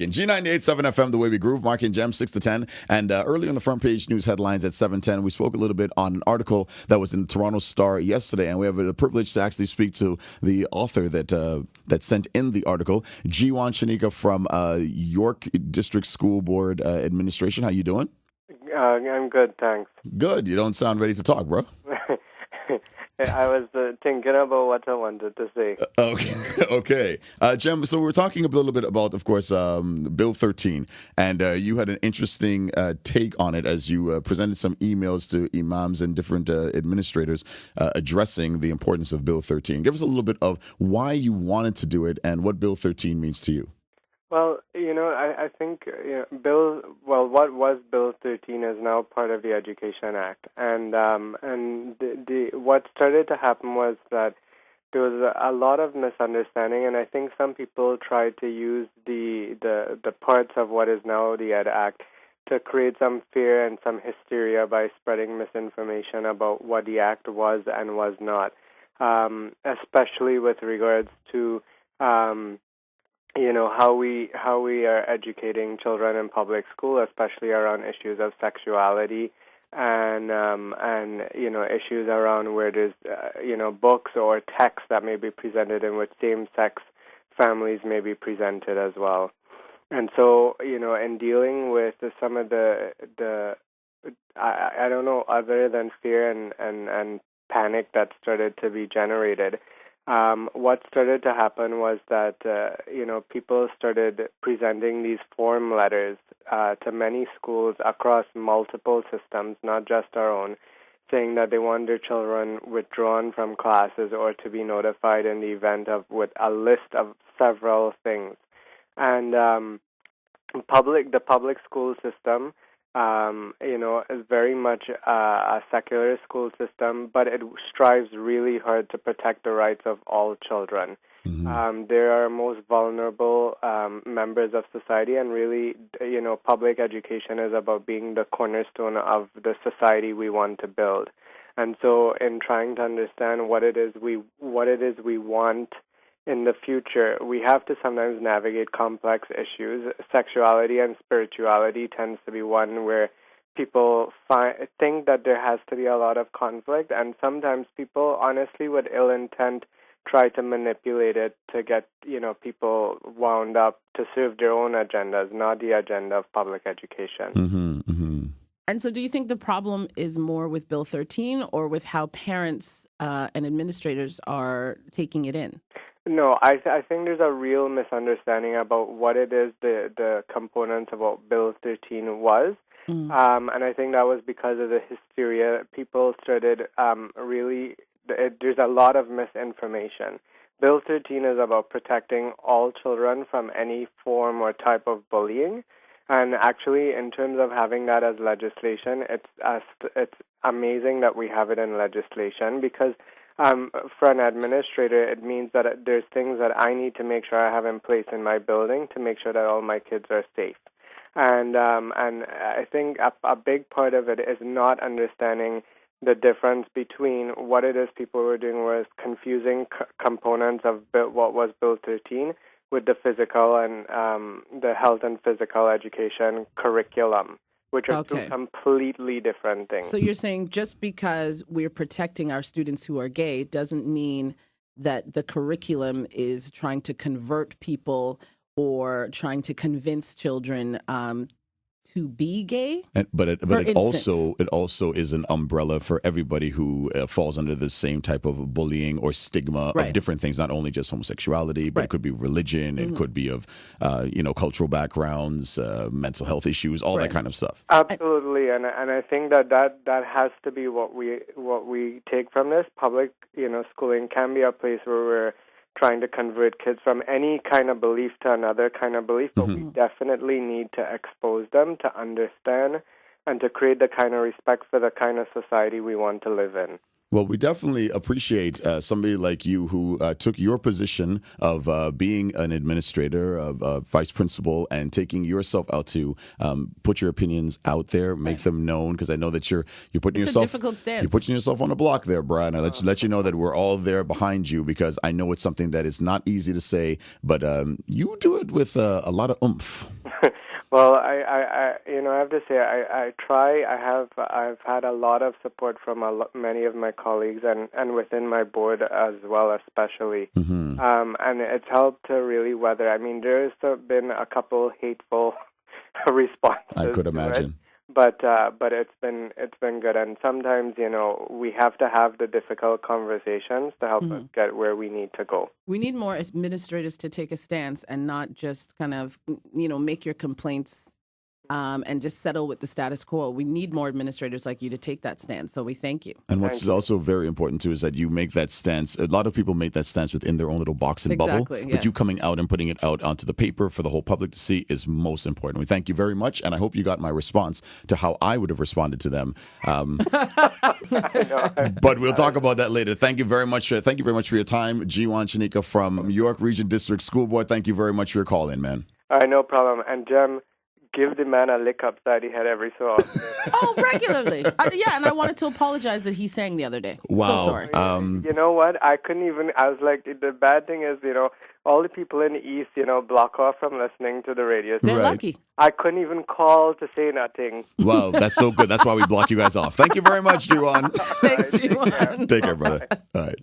In G98.7 FM, The Way We Groove, Mark and Gem, 6 to 10. And early on the front page news headlines at 7:10, we spoke a little bit on an article that was in the Toronto Star yesterday. And we have the privilege to actually speak to the author that sent in the article, Chanicka from York District School Board Administration. How you doing? I'm good, thanks. Good. You don't sound ready to talk, bro. I was thinking about what I wanted to say. Okay. Okay. Jem, so we're talking a little bit about, of course, Bill 13, and you had an interesting take on it as you presented some emails to imams and different administrators addressing the importance of Bill 13. Give us a little bit of why you wanted to do it and what Bill 13 means to you. Well, I think what was Bill 13 is now part of the Education Act, and what started to happen was that there was a lot of misunderstanding, and I think some people tried to use the parts of what is now the Ed Act to create some fear and some hysteria by spreading misinformation about what the act was and was not, especially with regards to how we are educating children in public school, especially around issues of sexuality and issues around where there's books or texts that may be presented in which same-sex families may be presented as well. And so in dealing with some of the I don't know, other than fear and panic that started to be generated. What started to happen was that people started presenting these form letters to many schools across multiple systems, not just our own, saying that they want their children withdrawn from classes or to be notified in the event of with a list of several things. And the public school system is very much a secular school system, but it strives really hard to protect the rights of all children. Mm-hmm. They are most vulnerable members of society, and really, public education is about being the cornerstone of the society we want to build. And so, in trying to understand what it is we want in the future, we have to sometimes navigate complex issues. Sexuality and spirituality tends to be one where people think that there has to be a lot of conflict, and sometimes people, honestly, with ill intent, try to manipulate it to get people wound up to serve their own agendas, not the agenda of public education. Mm-hmm, mm-hmm. And so do you think the problem is more with Bill 13 or with how parents and administrators are taking it in? No, I think there's a real misunderstanding about what it is, the components of what Bill 13 was. Mm. And I think that was because of the hysteria. People started there's a lot of misinformation. Bill 13 is about protecting all children from any form or type of bullying. And actually, in terms of having that as legislation, it's amazing that we have it in legislation because for an administrator, it means that there's things that I need to make sure I have in place in my building to make sure that all my kids are safe. And I think a big part of it is not understanding the difference between what it is people were doing was confusing components of what was Bill 13 with the physical and the health and physical education curriculum, which are two completely different things. So you're saying just because we're protecting our students who are gay doesn't mean that the curriculum is trying to convert people or trying to convince children to be gay? But it also is an umbrella for everybody who falls under the same type of bullying or stigma of different things, not only just homosexuality, but it could be religion, it could be of cultural backgrounds, mental health issues, all that kind of stuff. Absolutely, and I think that has to be what we take from this. Public schooling can be a place where we're trying to convert kids from any kind of belief to another kind of belief, but we definitely need to expose them to understand and to create the kind of respect for the kind of society we want to live in. Well, we definitely appreciate somebody like you who took your position of being an administrator, of vice principal, and taking yourself out to put your opinions out there, make them known. Because I know that you're putting It's yourself a difficult stance. you're putting yourself on the block there, Brian. I let you know that we're all there behind you because I know it's something that is not easy to say, but you do it with a lot of oomph. Well, I have to say, I try. I've had a lot of support from many of my colleagues and within my board as well, especially. Mm-hmm. And it's helped to really weather. I mean, there's been a couple hateful responses. I could to imagine. it, but it's been good. And sometimes, we have to have the difficult conversations to help us get where we need to go. We need more administrators to take a stance and not just kind of, make your complaints and just settle with the status quo. We need more administrators like you to take that stance. So we thank you. And what's also very important too is that you make that stance. A lot of people make that stance within their own little box and bubble. Yeah. But you coming out and putting it out onto the paper for the whole public to see is most important. We thank you very much, and I hope you got my response to how I would have responded to them. But we'll talk about that later. Thank you very much. Thank you very much for your time, Jiwan Chanicka from York Region District School Board. Thank you very much for your call in, man. All right, no problem. And Jem, give the man a lick upside the head every so often. Oh, regularly. Yeah, and I wanted to apologize that he sang the other day. Wow. So sorry. You know what? I was like, the bad thing is, all the people in the East, block off from listening to the radio. They're Right. lucky. I couldn't even call to say nothing. Wow, that's so good. That's why we block you guys off. Thank you very much, Jiwan. Thanks, Jiwan. Take care, brother. All right.